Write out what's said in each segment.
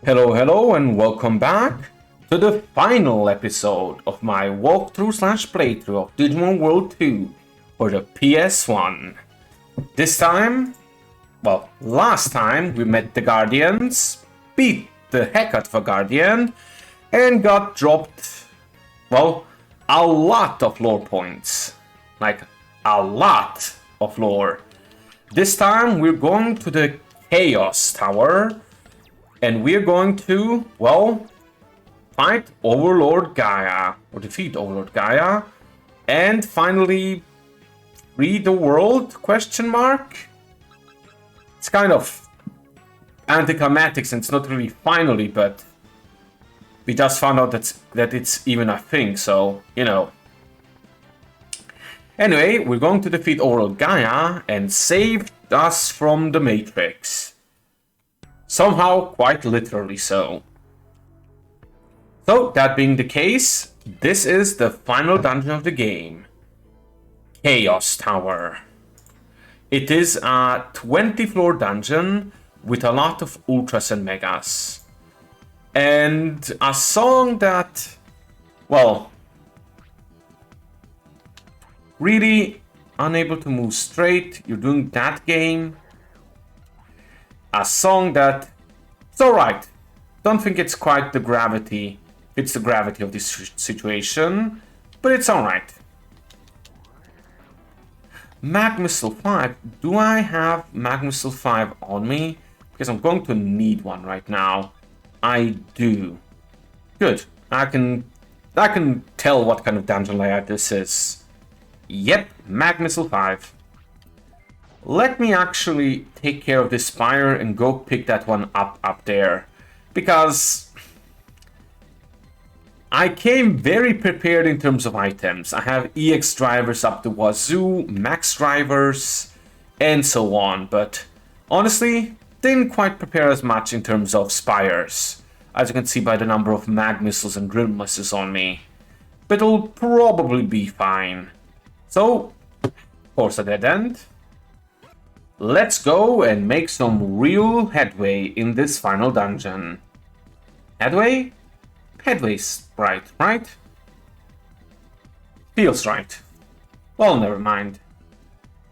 Hello, and welcome back to the final episode of my walkthrough/playthrough of Digimon World 2 for the PS1. This time, last time we met the Guardians, beat the heck out of a Guardian, and got dropped, a lot of lore points. Like, a lot of lore. This time we're going to the Chaos Tower. And we're going to, fight Overlord GAIA, or defeat Overlord GAIA, and finally free the world, question mark? It's kind of anticlimactic since it's not really finally, but we just found out that it's even a thing, so, you know. Anyway, we're going to defeat Overlord GAIA and save us from the Matrix. Somehow, quite literally so. So, that being the case, this is the final dungeon of the game. Chaos Tower. It is a 20-floor dungeon with a lot of ultras and megas. And a song that, really unable to move straight. You're doing that game. A song that, it's alright. Don't think it's quite the gravity, it's the gravity of this situation, but it's alright. Mag Missile 5, do I have Mag Missile 5 on me? Because I'm going to need one right now. I do. Good, I can tell what kind of dungeon layout this is. Yep, Mag Missile 5. Let me actually take care of this spire and go pick that one up there. Because I came very prepared in terms of items. I have EX drivers up the wazoo, max drivers, and so on. But honestly, didn't quite prepare as much in terms of spires. As you can see by the number of mag missiles and drill missiles on me. But it'll probably be fine. So, of course a dead end. Let's go and make some real headway in this final dungeon. Headway? Headway's right? Feels right. Well, never mind.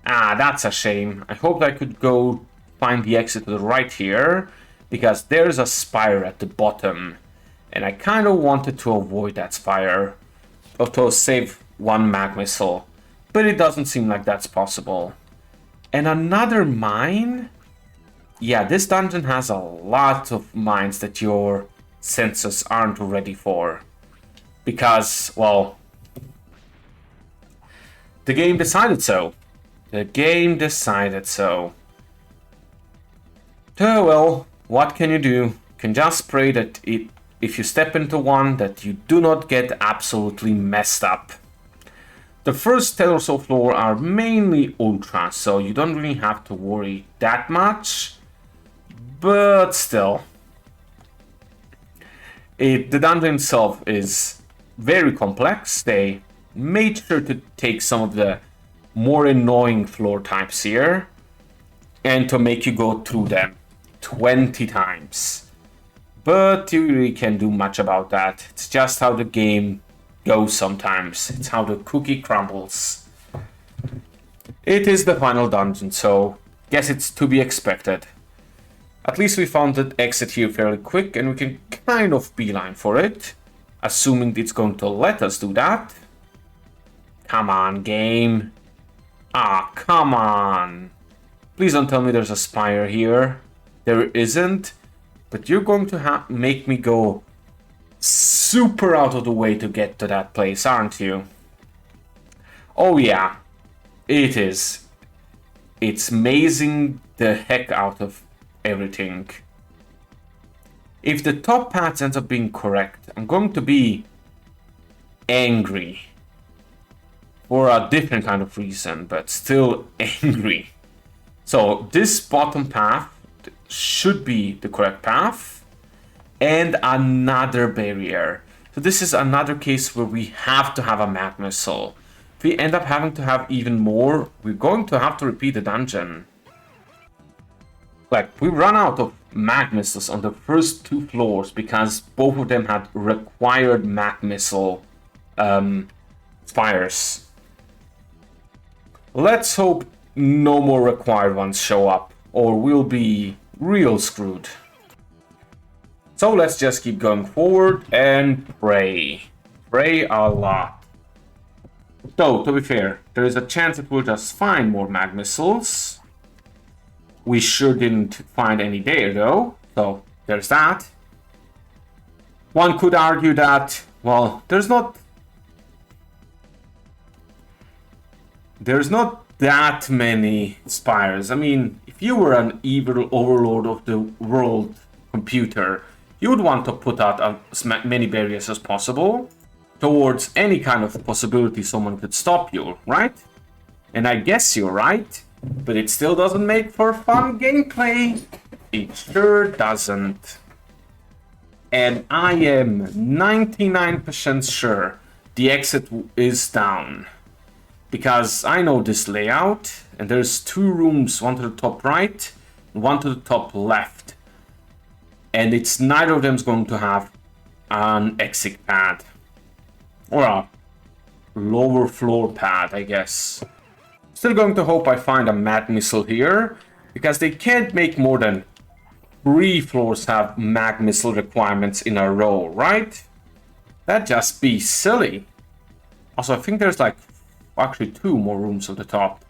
Ah, that's a shame. I hoped I could go find the exit to the right here, because there's a spire at the bottom. And I kind of wanted to avoid that spire, or to save one mag missile. But it doesn't seem like that's possible. And another mine? Yeah, this dungeon has a lot of mines that your senses aren't ready for. Because, the game decided so. The game decided so. So, what can you do? You can just pray that if you step into one, that you do not get absolutely messed up. The first 10 or so floor are mainly ultra, so you don't really have to worry that much. But still. The dungeon itself is very complex. They made sure to take some of the more annoying floor types here. And to make you go through them 20 times. But you really can't do much about that. It's just how the game goes sometimes. It's how the cookie crumbles. It is the final dungeon, so guess it's to be expected. At least we found the exit here fairly quick, and we can kind of beeline for it, assuming it's going to let us do that. Come on, game. Ah, come on. Please don't tell me there's a spire here. There isn't, but you're going to make me go super out of the way to get to that place, aren't you? Oh yeah, it is. It's mazing the heck out of everything. If the top path ends up being correct, I'm going to be angry. For a different kind of reason, but still angry. So this bottom path should be the correct path. And another barrier. So this is another case where we have to have a mag missile. If we end up having to have even more, we're going to have to repeat the dungeon. Like, we run out of mag missiles on the first 2 floors because both of them had required mag missile spires. Let's hope no more required ones show up, or we'll be real screwed. So let's just keep going forward and pray. Pray a lot. So, to be fair, there is a chance that we'll just find more mag missiles. We sure didn't find any there, though. So, there's that. One could argue that, well, there's not that many spires. I mean, if you were an evil overlord of the world computer, you would want to put out as many barriers as possible towards any kind of possibility someone could stop you, right? And I guess you're right, but it still doesn't make for fun gameplay. It sure doesn't. And I am 99% sure the exit is down. Because I know this layout, and there's 2 rooms, one to the top right, and one to the top left. And it's neither of them's going to have an exit pad. Or a lower floor pad, I guess. Still going to hope I find a mag missile here, because they can't make more than 3 floors have mag missile requirements in a row, right? That'd just be silly. Also, I think there's like actually 2 more rooms on the top.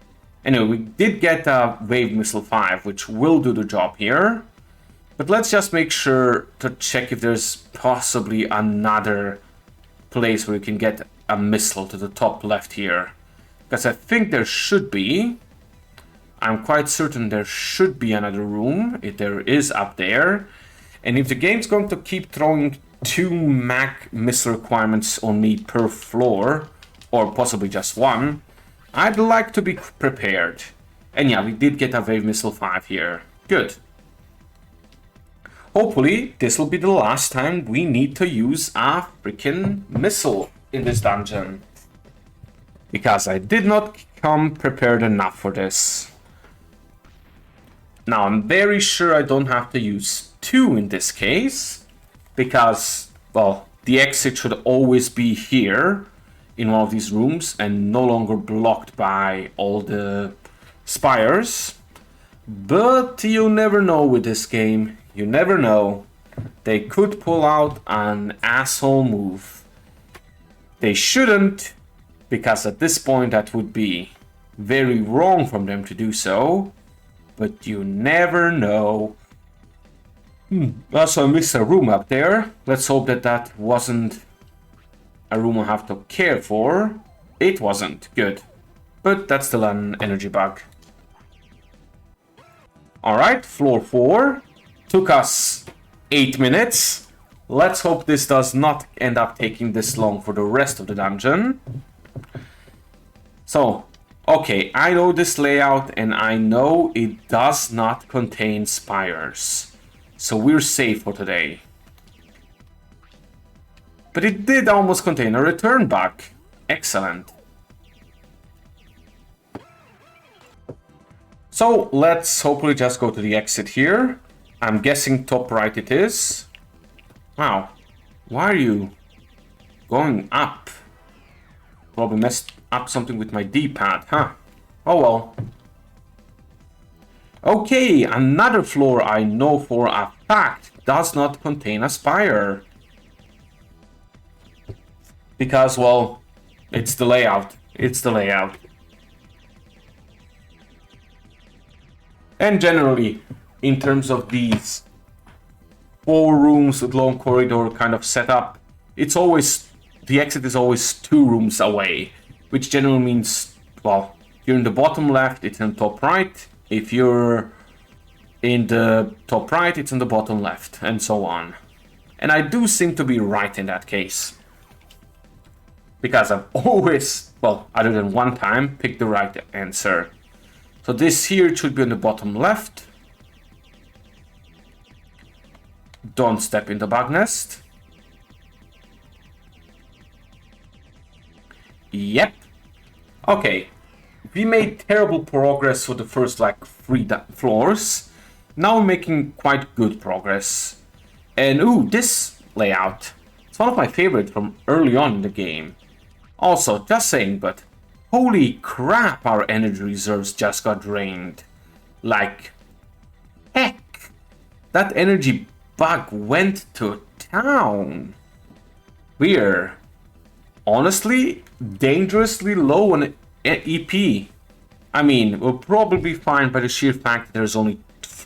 Anyway, we did get a Wave Missile 5, which will do the job here. But let's just make sure to check if there's possibly another place where you can get a missile to the top left here. Because I think there should be. I'm quite certain there should be another room. If there is up there. And if the game's going to keep throwing 2 mag missile requirements on me per floor, or possibly just 1, I'd like to be prepared. And yeah, we did get a Wave Missile 5 here. Good. Hopefully, this will be the last time we need to use a freaking missile in this dungeon. Because I did not come prepared enough for this. Now, I'm very sure I don't have to use 2 in this case. Because, well, the exit should always be here in one of these rooms and no longer blocked by all the spires. But you never know with this game. You never know. They could pull out an asshole move. They shouldn't, because at this point that would be very wrong from them to do so. But you never know. Also, I missed a room up there. Let's hope that that wasn't a room I have to care for. It wasn't. Good. But that's still an energy bug. Alright, floor 4. Took us 8 minutes. Let's hope this does not end up taking this long for the rest of the dungeon. So, okay, I know this layout and I know it does not contain spires. So we're safe for today. But it did almost contain a return bug. Excellent. So let's hopefully just go to the exit here. I'm guessing top right it is. Wow. Why are you going up? Probably messed up something with my D-pad, huh? Oh well. Okay, another floor I know for a fact does not contain a spire. Because, well, it's the layout. It's the layout. And generally, in terms of these 4 rooms with long corridor kind of setup, it's always, the exit is always 2 rooms away, which generally means, well, if you're in the bottom left, it's in the top right. If you're in the top right, it's in the bottom left, and so on. And I do seem to be right in that case. Because I've always, well, other than one time, picked the right answer. So this here should be on the bottom left. Don't step in the bug nest. Yep. Okay. We made terrible progress for the first, like, 3 floors. now we're making quite good progress. And ooh, this layout. It's one of my favorites from early on in the game. Also, just saying, but holy crap, our energy reserves just got drained. Like, heck, that energy bug went to town. We're honestly dangerously low on EP. I mean, we'll probably be fine by the sheer fact that there's only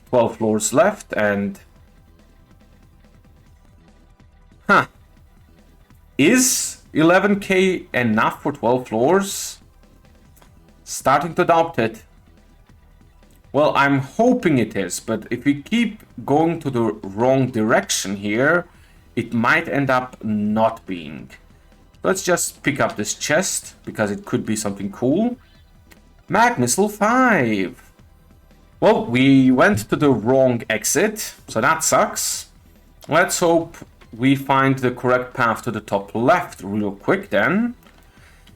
12 floors left and... Huh. Is 11k enough for 12 floors? Starting to doubt it. Well, I'm hoping it is, but if we keep going to the wrong direction here, it might end up not being. Let's just pick up this chest, because it could be something cool. Mag Missile 5! Well, we went to the wrong exit, so that sucks. Let's hope we find the correct path to the top left real quick then.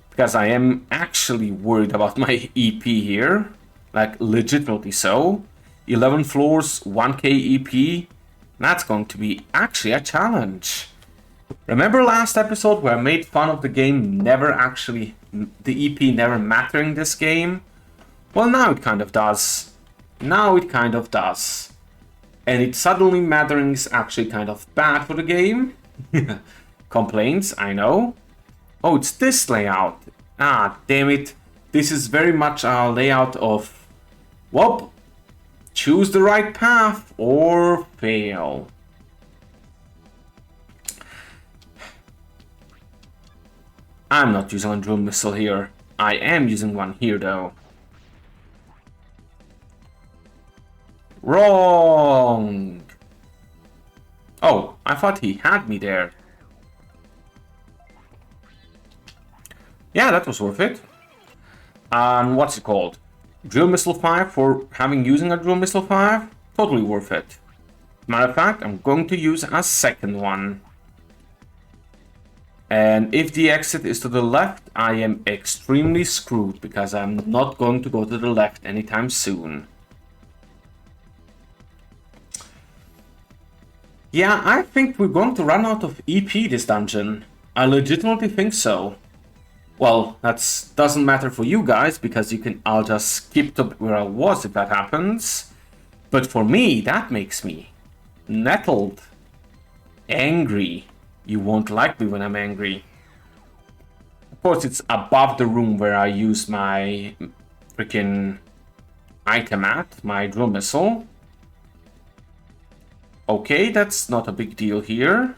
Because I am actually worried about my EP here. Like, legitimately so. 11 floors, 1k EP. That's going to be actually a challenge. Remember last episode where I made fun of the game the EP never mattering this game? Well, now it kind of does. Now it kind of does. And it suddenly mattering is actually kind of bad for the game. Complaints, I know. Oh, it's this layout. Ah, damn it. This is very much a layout of, well, choose the right path or fail. I'm not using a drone missile here. I am using one here though. Wrong! Oh, I thought he had me there. Yeah, that was worth it. And what's it called? Drill Missile 5 for using a Drill Missile 5? Totally worth it. Matter of fact, I'm going to use a second one. And if the exit is to the left, I am extremely screwed because I'm not going to go to the left anytime soon. Yeah, I think we're going to run out of EP this dungeon. I legitimately think so. Well, that doesn't matter for you guys because I'll just skip to where I was if that happens. But for me, that makes me nettled, angry. You won't like me when I'm angry. Of course, it's above the room where I use my freaking item at, my drill missile. Okay, that's not a big deal here.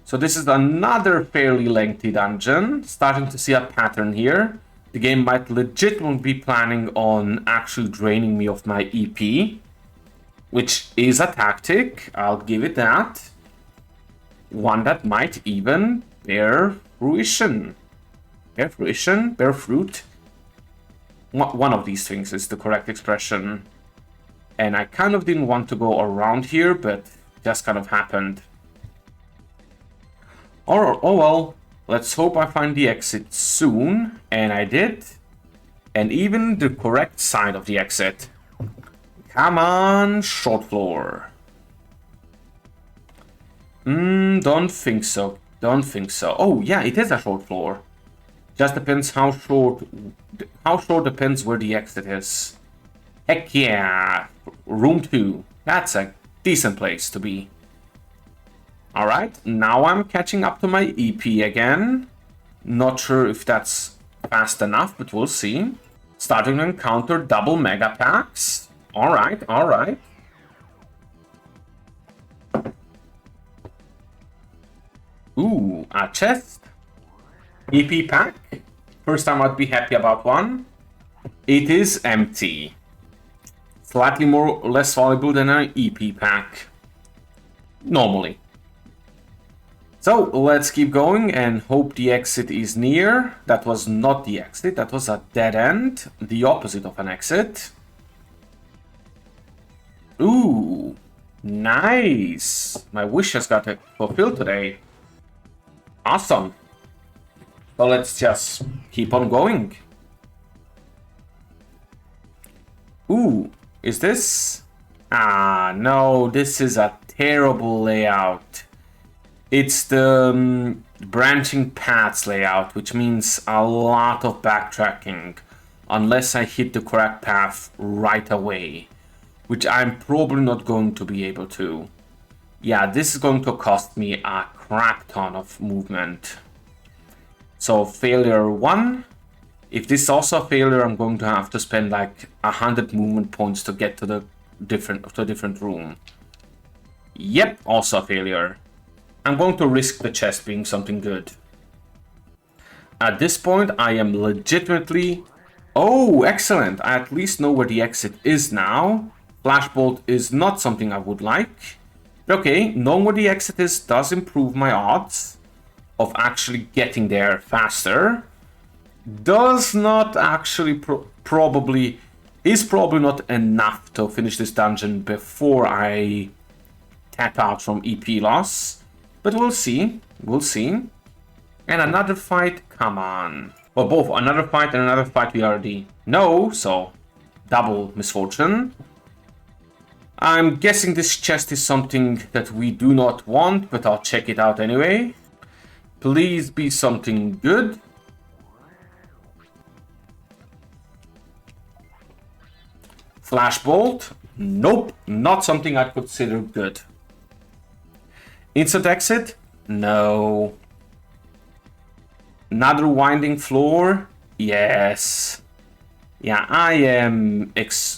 So this is another fairly lengthy dungeon. Starting to see a pattern here. The game might legitimately be planning on actually draining me of my EP. Which is a tactic, I'll give it that. One that might even bear fruition. Bear fruition? Bear fruit? One of these things is the correct expression. And I kind of didn't want to go around here, but just kind of happened. Oh well, let's hope I find the exit soon. And I did. And even the correct side of the exit. Come on, short floor. Don't think so. Don't think so. Oh, yeah, it is a short floor. Just depends how short... How short depends where the exit is. Heck yeah! Room 2. That's a decent place to be. Alright, now I'm catching up to my EP again. Not sure if that's fast enough, but we'll see. Starting to encounter double mega packs. Alright, alright. Ooh, a chest. EP pack. First time I'd be happy about one. It is empty. Slightly more or less valuable than an EP pack. Normally. So, let's keep going and hope the exit is near. That was not the exit, that was a dead end. The opposite of an exit. Ooh, nice. My wish has got fulfilled today. Awesome. So let's just keep on going. Ooh, is this Ah, no, this is a terrible layout. It's the branching paths layout, which means a lot of backtracking unless I hit the correct path right away, which I'm probably not going to be able to. Yeah, this is going to cost me a crap ton of movement. So failure 1. If this is also a failure, I'm going to have to spend like 100 movement points to get to the different room. Yep, also a failure. I'm going to risk the chest being something good. At this point, I am legitimately... Oh, excellent. I at least know where the exit is now. Flashbolt is not something I would like. Okay, knowing where the exit is does improve my odds of actually getting there faster. Does not actually is probably not enough to finish this dungeon before I tap out from EP loss. But we'll see. We'll see. And another fight? Come on. Well, both another fight and another fight we already know, so double misfortune. I'm guessing this chest is something that we do not want, but I'll check it out anyway. Please be something good. Flashbolt? Nope, not something I'd consider good. Instant exit? No. Another winding floor? Yes. Yeah, I am...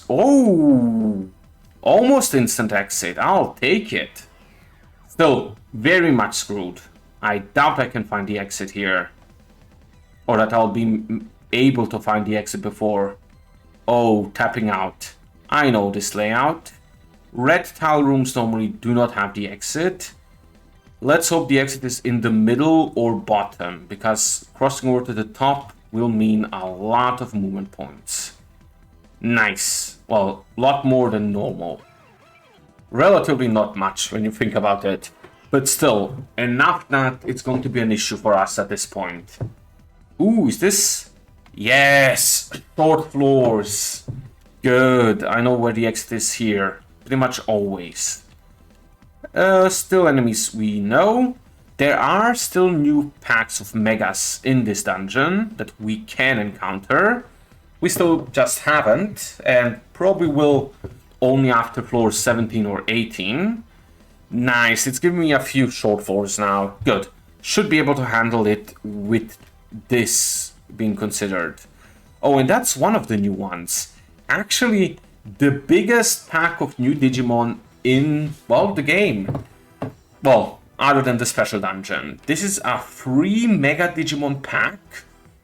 Oh! Almost instant exit. I'll take it. Still, very much screwed. I doubt I can find the exit here. Or that I'll be able to find the exit before. Oh, tapping out. I know this layout. Red tile rooms normally do not have the exit. Let's hope the exit is in the middle or bottom, because crossing over to the top will mean a lot of movement points. Nice. Well, a lot more than normal. Relatively not much when you think about it, but still, enough that it's going to be an issue for us at this point. Ooh, is this? Yes! Short floors. Good. I know where the exit is here. Pretty much always. Still enemies we know. There are still new packs of megas in this dungeon that we can encounter. We still just haven't, and probably will only after floor 17 or 18. Nice, it's giving me a few short floors now. Good. Should be able to handle it with this being considered. Oh, and that's one of the new ones. Actually, the biggest pack of new Digimon in, well, the game. Well, other than the special dungeon. This is a free Mega Digimon pack,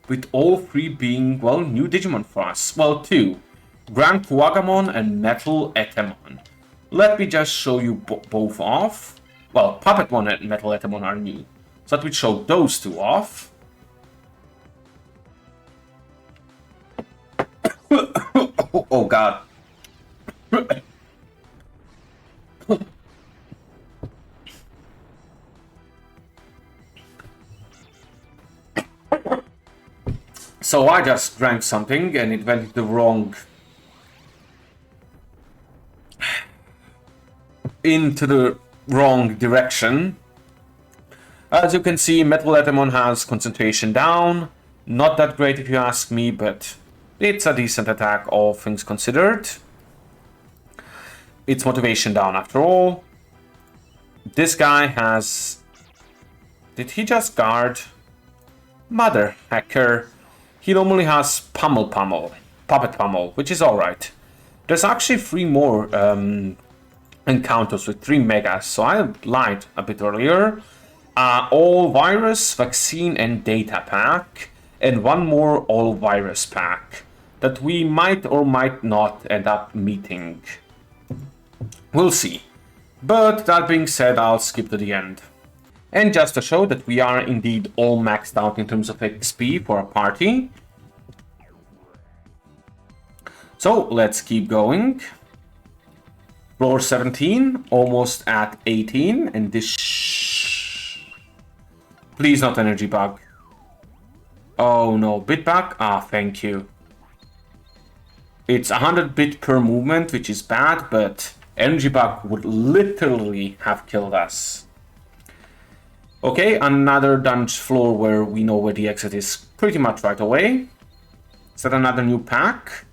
with all three being, well, new Digimon for us. Well, two. Grand Kuwagamon and Metal Etemon. Let me just show you both off. Well, Puppetmon and Metal Etemon are new. So let me show those two off. Oh god. So I just drank something and it went the wrong... into the wrong direction. As you can see, Metal Etemon has concentration down. Not that great if you ask me, but it's a decent attack, all things considered. It's motivation down after all. This guy has... Did he just guard? Mother hacker. He normally has Puppet Pummel, which is alright. There's actually 3 more encounters with 3 megas, so I lied a bit earlier. All virus, vaccine, and data pack, and 1 more all virus pack that we might or might not end up meeting. We'll see. But that being said, I'll skip to the end. And just to show that we are indeed all maxed out in terms of XP for a party. So let's keep going. Floor 17, almost at 18, and this... Please not energy bug. Oh no, bit bug? Ah, thank you. It's 100 bit per movement, which is bad, but Energy bug would literally have killed us. Okay, another dungeon floor where we know where the exit is pretty much right away. Is that another new pack?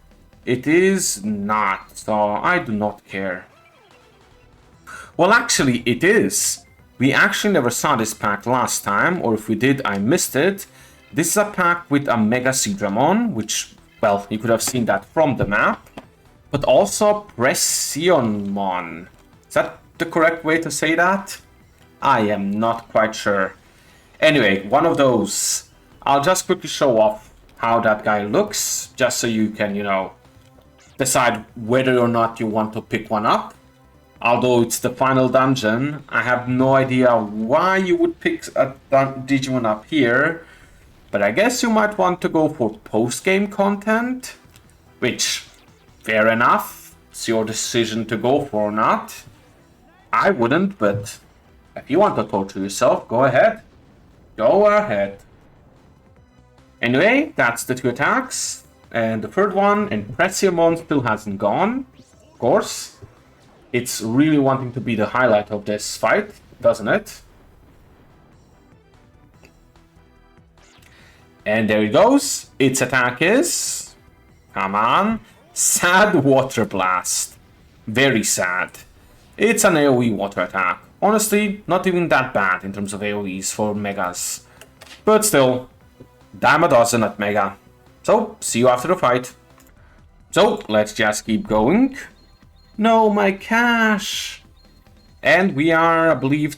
It is not, so I do not care. Well, actually, it is. We actually never saw this pack last time, or if we did, I missed it. This is a pack with a Mega Seadramon, which, well, you could have seen that from the map. But also Pressionmon. Is that the correct way to say that? I am not quite sure. Anyway, one of those. I'll just quickly show off how that guy looks, just so you can, you know, decide whether or not you want to pick one up. Although it's the final dungeon, I have no idea why you would pick a Digimon up here. But I guess you might want to go for post-game content, which, fair enough, it's your decision to go for or not. I wouldn't, but if you want to torture yourself, go ahead. Go ahead. Anyway, that's the 2 attacks. And the third one, Impressionmon, still hasn't gone. Of course. It's really wanting to be the highlight of this fight, doesn't it? And there it goes. Its attack is... Come on. Sad Water Blast. Very sad. It's an AoE water attack. Honestly, not even that bad in terms of AoEs for Megas. But still, dime a dozen at Mega. So, see you after the fight. So, let's just keep going. No, my cash! And we are, I believe,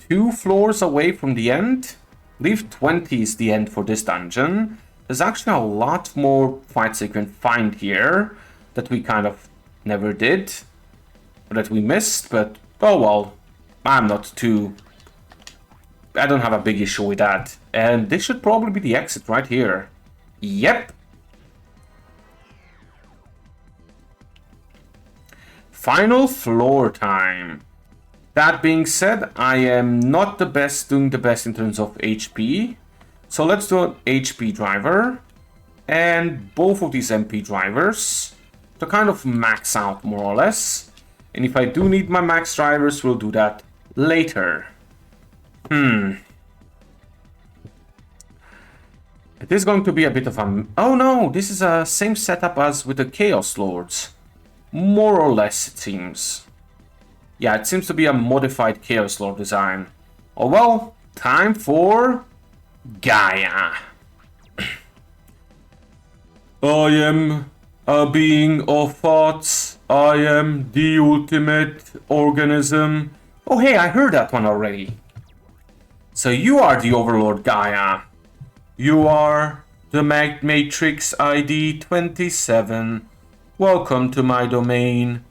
2 floors away from the end. I believe 20 is the end for this dungeon. There's actually a lot more fights you can find here that we kind of never did. Or that we missed, but oh well. I don't have a big issue with that. And this should probably be the exit right here. Yep. Final floor time. That being said, I am not doing the best in terms of HP. So let's do an HP driver. And both of these MP drivers to kind of max out more or less. And if I do need my max drivers, we'll do that later. It is going to be a bit of a... Oh no, this is the same setup as with the Chaos Lords. More or less, it seems. Yeah, it seems to be a modified Chaos Lord design. Oh well, time for... Gaia. I am a being of thoughts. I am the ultimate organism. Oh hey, I heard that one already. So you are the Overlord GAIA. You are the Matrix ID 27. Welcome to my domain.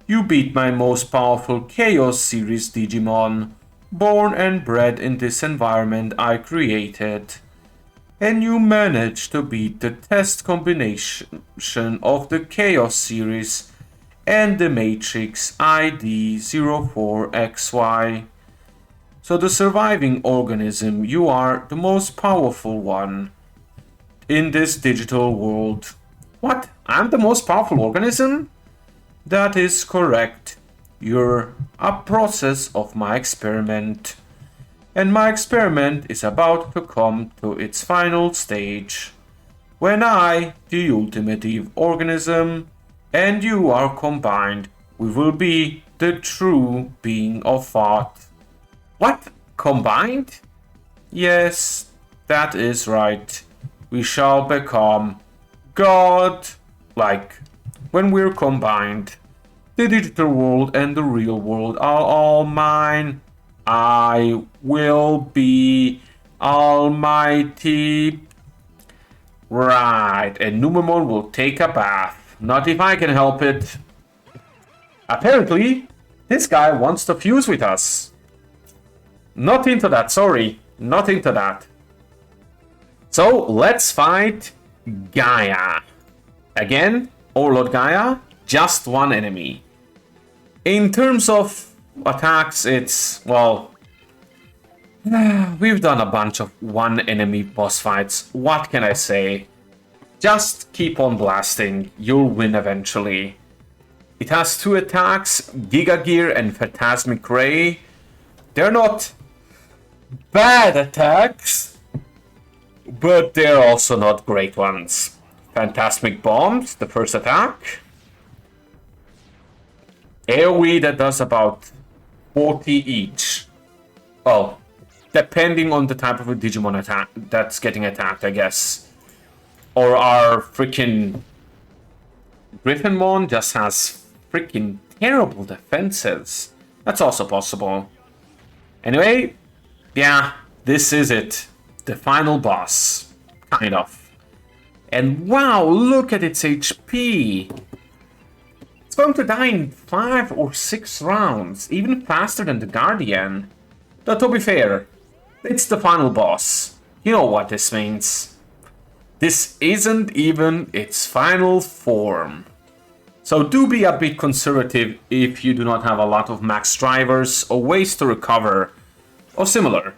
You beat my most powerful Chaos Series Digimon, born and bred in this environment I created. And you managed to beat the test combination of the Chaos Series and the Matrix ID 04XY. So the surviving organism, you are the most powerful one in this digital world. What? I'm the most powerful organism? That is correct. You're a process of my experiment. And my experiment is about to come to its final stage. When I, the ultimate organism, and you are combined, we will be the true being of thought. What? Combined? Yes, that is right. We shall become God. Like, when we're combined, the digital world and the real world are all mine. I will be almighty. Right, and Numemon will take a bath. Not if I can help it. Apparently, this guy wants to fuse with us. Not into that, sorry. Not into that. So, let's fight Gaia. Again, Overlord GAIA, just one enemy. In terms of attacks, it's, well... We've done a bunch of one enemy boss fights. What can I say? Just keep on blasting. You'll win eventually. It has 2 attacks, Giga Gear and Phantasmic Ray. They're not bad attacks, but they're also not great ones. Phantasmic Bombs, the first attack. AoE that does about 40 each. Well, depending on the type of a Digimon attack that's getting attacked, I guess. Or our freaking Griffinmon just has freaking terrible defenses. That's also possible. Anyway, yeah, this is it. The final boss. Kind of. And wow, look at its HP. It's going to die in 5 or 6 rounds, even faster than the Guardian. Though to be fair, it's the final boss. You know what this means. This isn't even its final form. So do be a bit conservative if you do not have a lot of max drivers or ways to recover or similar.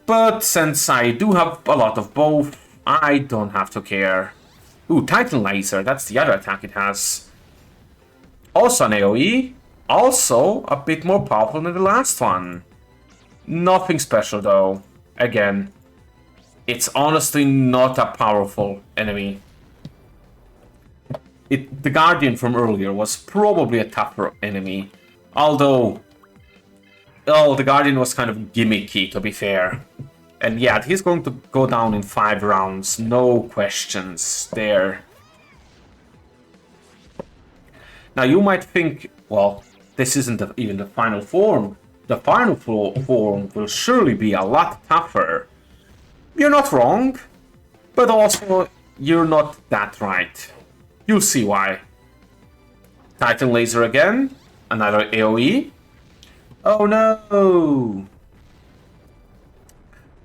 But since I do have a lot of both, I don't have to care. Ooh, Titan Laser, that's the other attack it has. Also an AoE, also a bit more powerful than the last one. Nothing special though. Again, it's honestly not a powerful enemy. The Guardian from earlier was probably a tougher enemy. Although, the Guardian was kind of gimmicky, to be fair. And yeah, he's going to go down in 5 rounds. No questions there. Now you might think, well, this isn't even the final form. The final form will surely be a lot tougher. You're not wrong, but also you're not that right. You'll see why. Titan Laser again, another AoE. Oh no!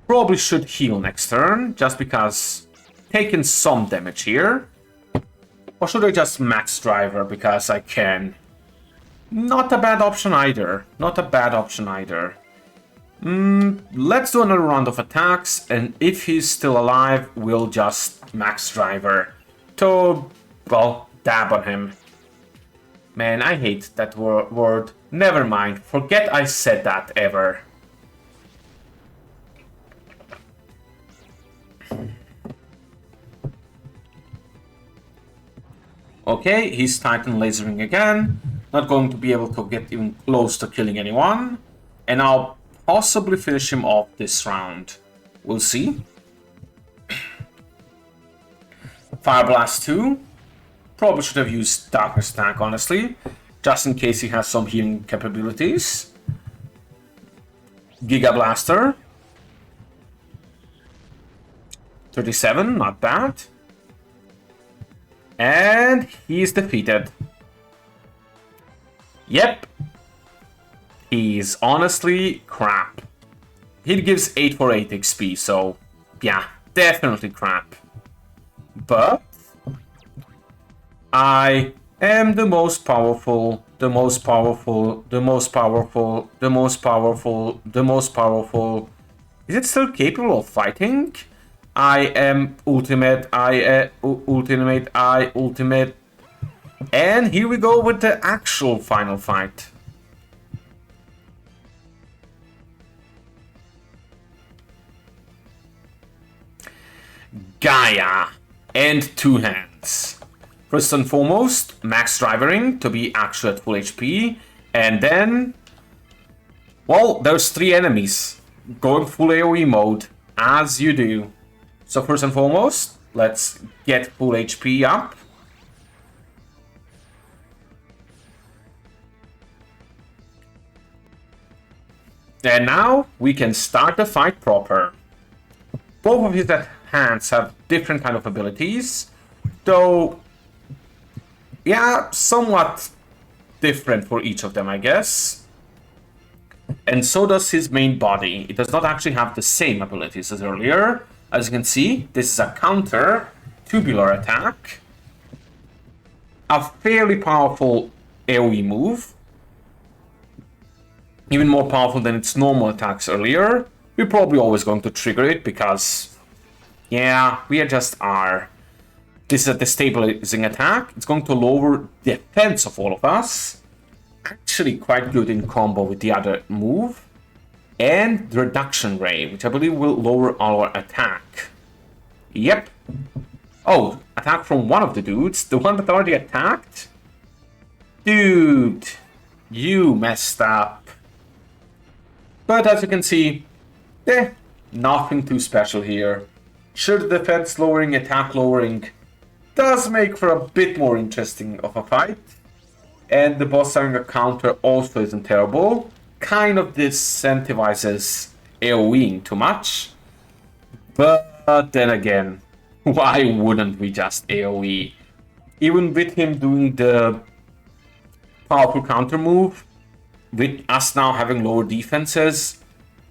Probably should heal next turn, just because taking some damage here. Or should I just max driver because I can? Not a bad option either. Not a bad option either. Let's do another round of attacks, and if he's still alive, we'll just max driver to, well, dab on him. Man, I hate that word. Never mind. Forget I said that ever. Okay, he's Titan Lasering again. Not going to be able to get even close to killing anyone. And I'll possibly finish him off this round. We'll see. Fire Blast 2. Probably should have used Darkness Attack, honestly. Just in case he has some healing capabilities. Giga Blaster. 37, not bad. And he's defeated. Yep. He's honestly crap. He gives 8 for 8 XP, so yeah, definitely crap. But I am the most powerful, the most powerful, the most powerful, the most powerful, the most powerful. Is it still capable of fighting? I am ultimate, ultimate. And here we go with the actual final fight. Gaia and 2 hands. First and foremost, max drivering to be actually at full HP. And then, well, there's 3 enemies going full AoE mode, as you do. So first and foremost, let's get full HP up. And now we can start the fight proper. Both of his hands have different kind of abilities, though, yeah, somewhat different for each of them, I guess. And so does his main body. It does not actually have the same abilities as earlier. As you can see, this is a counter tubular attack. A fairly powerful AoE move. Even more powerful than its normal attacks earlier. We're probably always going to trigger it because, yeah, we just are. This is a destabilizing attack. It's going to lower defense of all of us. Actually quite good in combo with the other move. And the reduction ray, which I believe will lower our attack. Yep. Oh, attack from one of the dudes. The one that already attacked? Dude, you messed up. But as you can see, nothing too special here. Sure, the defense lowering, attack lowering does make for a bit more interesting of a fight. And the boss having a counter also isn't terrible. Kind of disincentivizes AoEing too much. But then again, why wouldn't we just AoE? Even with him doing the powerful counter move, with us now having lower defenses,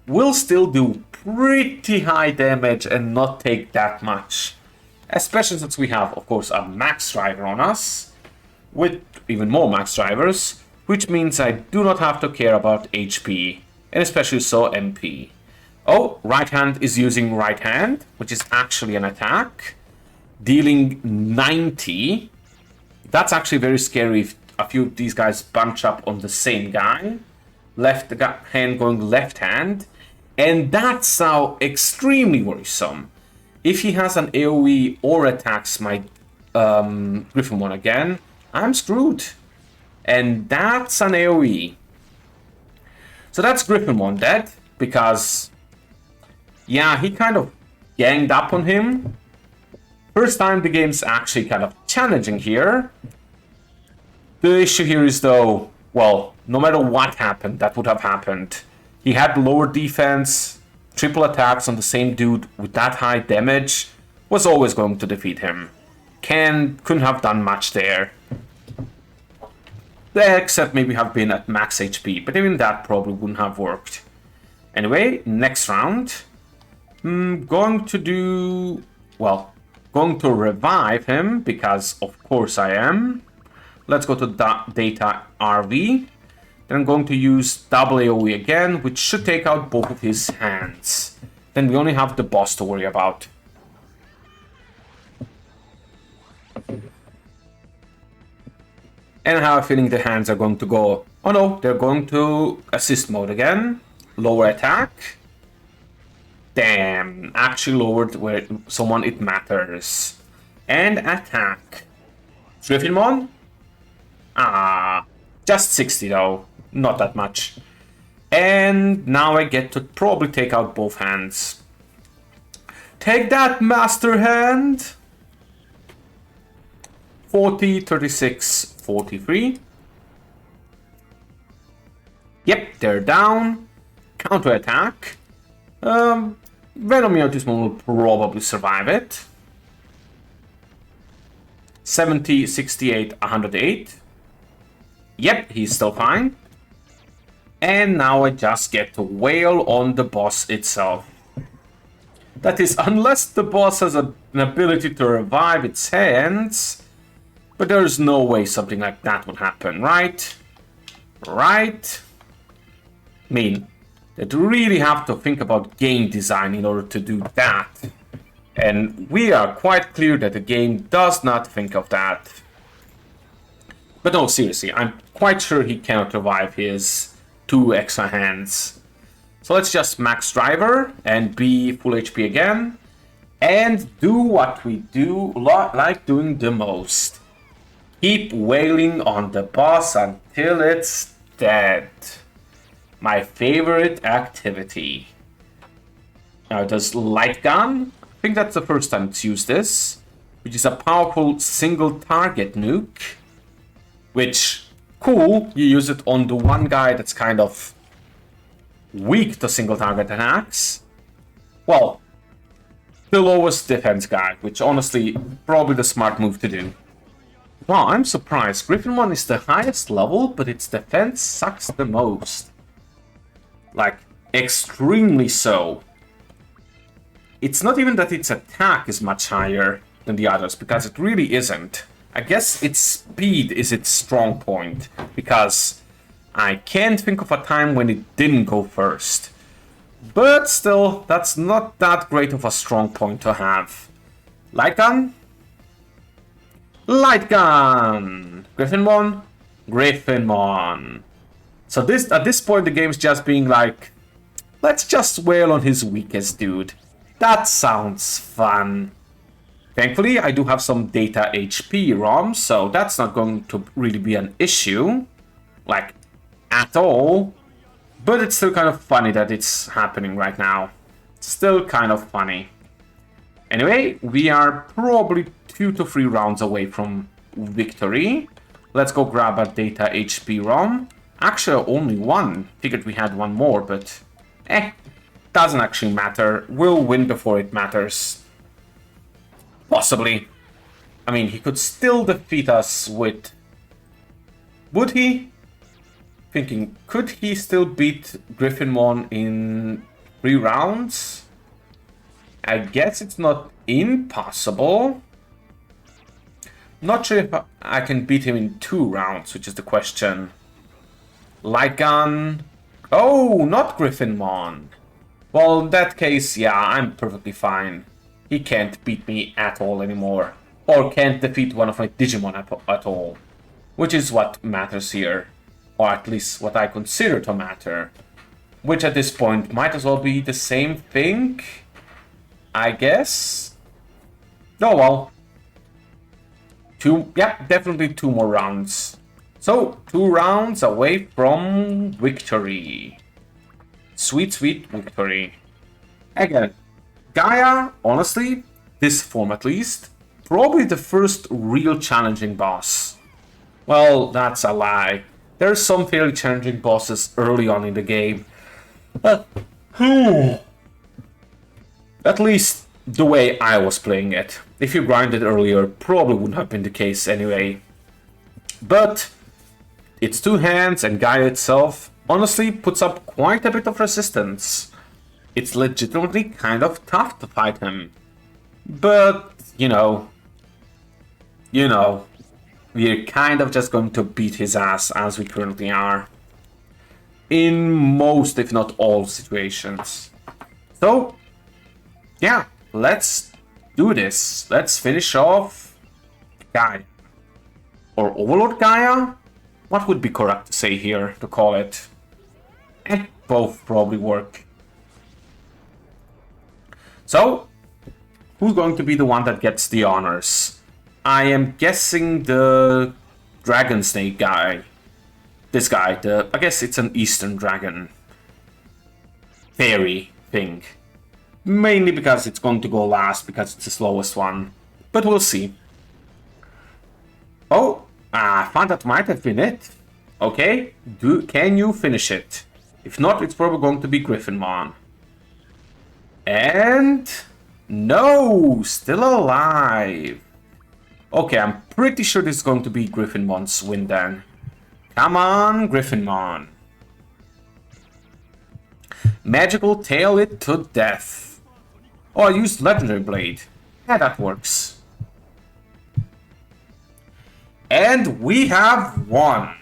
we'll still do pretty high damage and not take that much. Especially since we have, of course, a max driver on us, with even more max drivers, which means I do not have to care about HP, and especially so MP. Oh, right hand is using right hand, which is actually an attack, dealing 90. That's actually very scary if a few of these guys bunch up on the same guy. Left hand going left hand, and that's now extremely worrisome. If he has an AoE or attacks my Griffon again, I'm screwed. And that's an AoE. So that's Griffon dead, because, yeah, he kind of ganged up on him. First time the game's actually kind of challenging here. The issue here is, though, well, no matter what happened, that would have happened. He had lower defense, triple attacks on the same dude with that high damage, was always going to defeat him. Couldn't have done much there. Except maybe have been at max HP, but even that probably wouldn't have worked. Anyway, next round. Going to revive him, because of course I am. Let's go to data RV. Then I'm going to use double AoE again, which should take out both of his hands. Then we only have the boss to worry about. And I have a feeling the hands are going to go... Oh no, they're going to assist mode again. Lower attack. Damn, actually lowered where someone it matters. And attack. Griffon? Just 60 though. Not that much. And now I get to probably take out both hands. Take that, Master Hand! 40, 36, 43. Yep, they're down. Counter attack. Venomiotism will probably survive it. 70, 68, 108. Yep, he's still fine. And now I just get to wail on the boss itself. That is, unless the boss has an ability to revive its hands. But there's no way something like that would happen, right? Right? I mean, they'd really have to think about game design in order to do that. And we are quite clear that the game does not think of that. But no, seriously, I'm quite sure he cannot revive his 2 extra hands. So let's just max driver and be full HP again. And do what we do, like doing the most. Keep wailing on the boss until it's dead. My favorite activity. Now does light gun. I think that's the first time it's used this. Which is a powerful single target nuke. Which, cool, you use it on the one guy that's kind of weak to single target attacks. Well, the lowest defense guy, which honestly, probably the smart move to do. Wow, I'm surprised. Griffon 1 is the highest level, but its defense sucks the most. Like, extremely so. It's not even that its attack is much higher than the others, because it really isn't. I guess its speed is its strong point, because I can't think of a time when it didn't go first. But still, that's not that great of a strong point to have. Light gun? Light gun! Griffinmon? Griffinmon. So at this point the game's just being like, let's just wail on his weakest dude. That sounds fun. Thankfully, I do have some data HP ROM, so that's not going to really be an issue. Like, at all. But it's still kind of funny that it's happening right now. Still kind of funny. Anyway, we are probably 2 to 3 rounds away from victory. Let's go grab a data HP ROM. Actually, only one. Figured we had one more, but doesn't actually matter. We'll win before it matters. Possibly. I mean, he could still defeat us with... Would he? Thinking, could he still beat Griffinmon in 3 rounds? I guess it's not impossible. Not sure if I can beat him in 2 rounds, which is the question. Light gun. Oh, not Griffinmon. Well, in that case, yeah, I'm perfectly fine. He can't beat me at all anymore. Or can't defeat one of my Digimon at all. Which is what matters here. Or at least what I consider to matter. Which at this point might as well be the same thing, I guess. Oh well. Definitely 2 more rounds. So, 2 rounds away from victory. Sweet, sweet victory. Again, Gaia, honestly, this form at least, probably the first real challenging boss. Well, that's a lie. There's some fairly challenging bosses early on in the game. At least the way I was playing it. If you grinded earlier, probably wouldn't have been the case anyway. But its 2 hands and Gaia itself honestly puts up quite a bit of resistance. It's legitimately kind of tough to fight him. But, you know, we're kind of just going to beat his ass as we currently are. In most, if not all, situations. So, yeah, let's do this. Let's finish off Gaia. Or Overlord GAIA? What would be correct to say here, to call it? Both probably work. So, who's going to be the one that gets the honors? I am guessing the Dragon Snake guy. This guy, I guess it's an Eastern Dragon. Fairy thing. Mainly because it's going to go last, because it's the slowest one. But we'll see. Oh, I thought that might have been it. Okay, can you finish it? If not, it's probably going to be Griffinmon. And... no, still alive. Okay, I'm pretty sure this is going to be Griffinmon's win then. Come on, Griffinmon. Magical tail it to death. Oh, I used Legendary Blade. Yeah, that works. And we have won.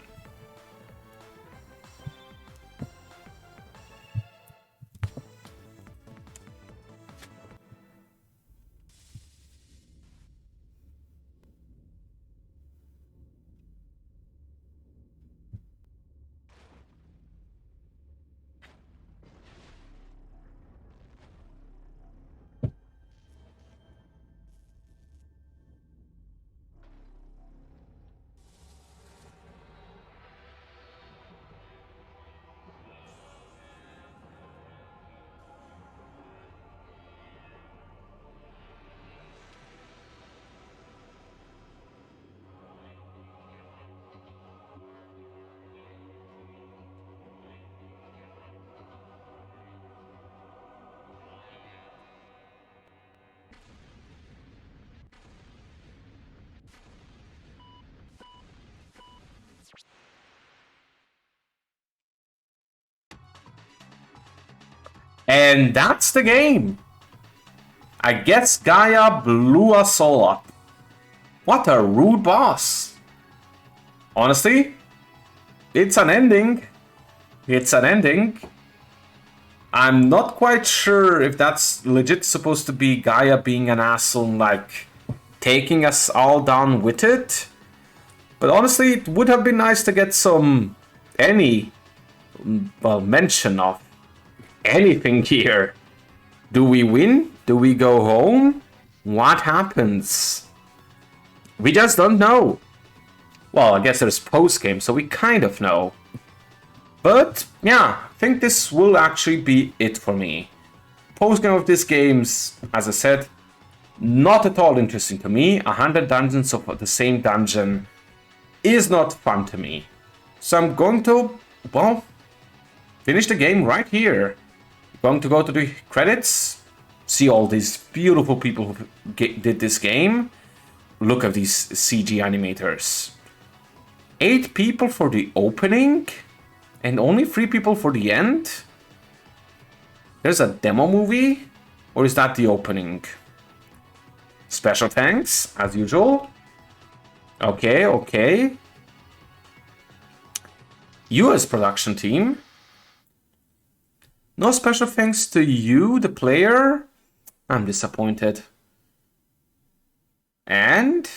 And that's the game. I guess Gaia blew us all up. What a rude boss. Honestly, it's an ending. It's an ending. I'm not quite sure if that's legit supposed to be Gaia being an asshole and like taking us all down with it. But honestly, it would have been nice to get any mention of anything here. Do we win? Do we go home? What happens? We just don't know. Well, I guess there's post-game, so we kind of know. But, yeah, I think this will actually be it for me. Post-game of this game's, as I said, not at all interesting to me. 100 dungeons of the same dungeon is not fun to me. So I'm going to, well, finish the game right here. Going to go to the credits, see all these beautiful people who did this game. Look at these CG animators. 8 people for the opening and only 3 people for the end. There's a demo movie, or is that the opening? Special thanks, as usual. Okay, okay. US production team. No special thanks to you, the player. I'm disappointed. And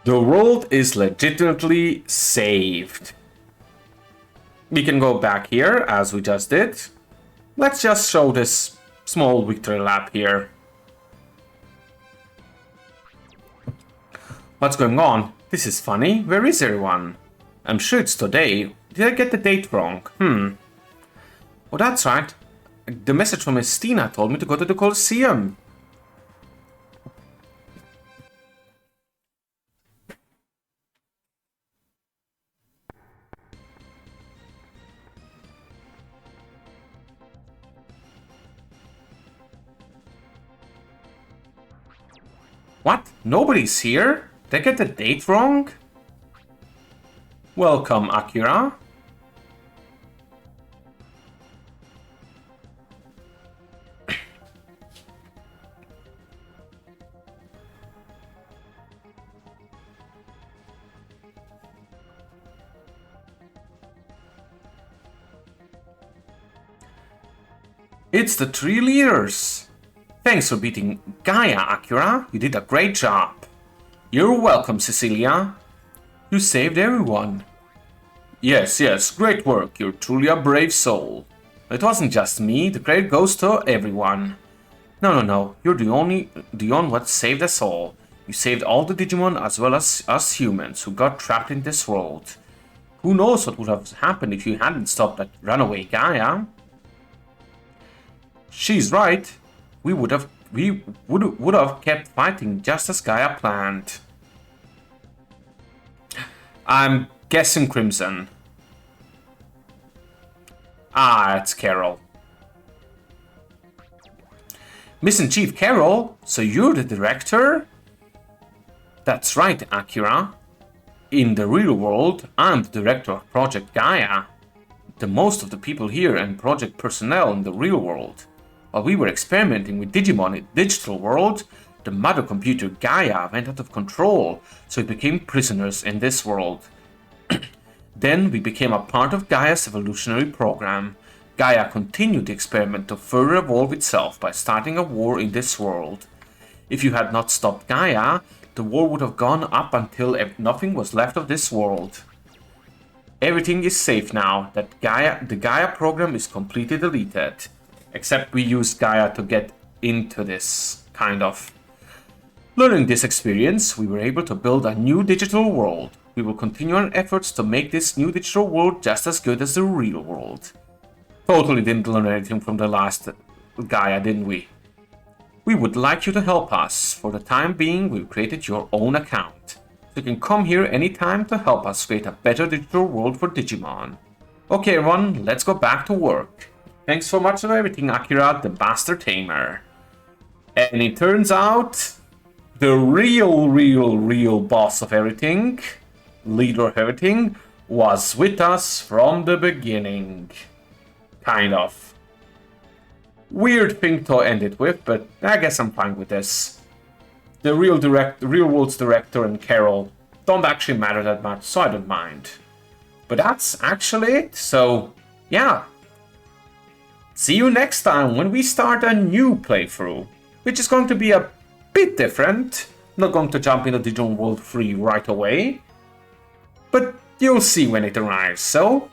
the world is legitimately saved. We can go back here, as we just did. Let's just show this small victory lap here. What's going on? This is funny. Where is everyone? I'm sure it's today. Did I get the date wrong? Oh, that's right. The message from Estina told me to go to the Colosseum. What? Nobody's here? Did I get the date wrong? Welcome, Akira. It's the 3 leaders. Thanks for beating Gaia, Akira. You did a great job. You're welcome, Cecilia. You saved everyone. Yes, great work. You're truly a brave soul. It wasn't just me. The credit goes to everyone. No. You're the only one what saved us all. You saved all the Digimon as well as us humans who got trapped in this world. Who knows what would have happened if you hadn't stopped that runaway Gaia? She's right. We would have kept fighting just as Gaia planned. I'm guessing Crimson. Ah, it's Carol. Mission Chief Carol? So you're the director? That's right, Akira. In the real world, I'm the director of Project Gaia. The most of the people here and project personnel in the real world. While we were experimenting with Digimon in the digital world, the mother computer Gaia went out of control, so we became prisoners in this world. Then we became a part of Gaia's evolutionary program. Gaia continued the experiment to further evolve itself by starting a war in this world. If you had not stopped Gaia, the war would have gone up until nothing was left of this world. Everything is safe now that the Gaia program is completely deleted. Except we used Gaia to get into this, kind of. Learning this experience, we were able to build a new digital world. We will continue our efforts to make this new digital world just as good as the real world. Totally didn't learn anything from the last Gaia, didn't we? We would like you to help us. For the time being, we've created your own account. So you can come here anytime to help us create a better digital world for Digimon. Okay, everyone, let's go back to work. Thanks so much for everything, Akira, the Master Tamer. And it turns out, the real boss of everything, leader of everything, was with us from the beginning. Kind of. Weird thing to end it with, but I guess I'm fine with this. The real world's director and Carol don't actually matter that much, so I don't mind. But that's actually it, so yeah. See you next time when we start a new playthrough, which is going to be a bit different. I'm not going to jump into Digimon World 3 right away, but you'll see when it arrives, so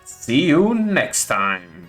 see you next time.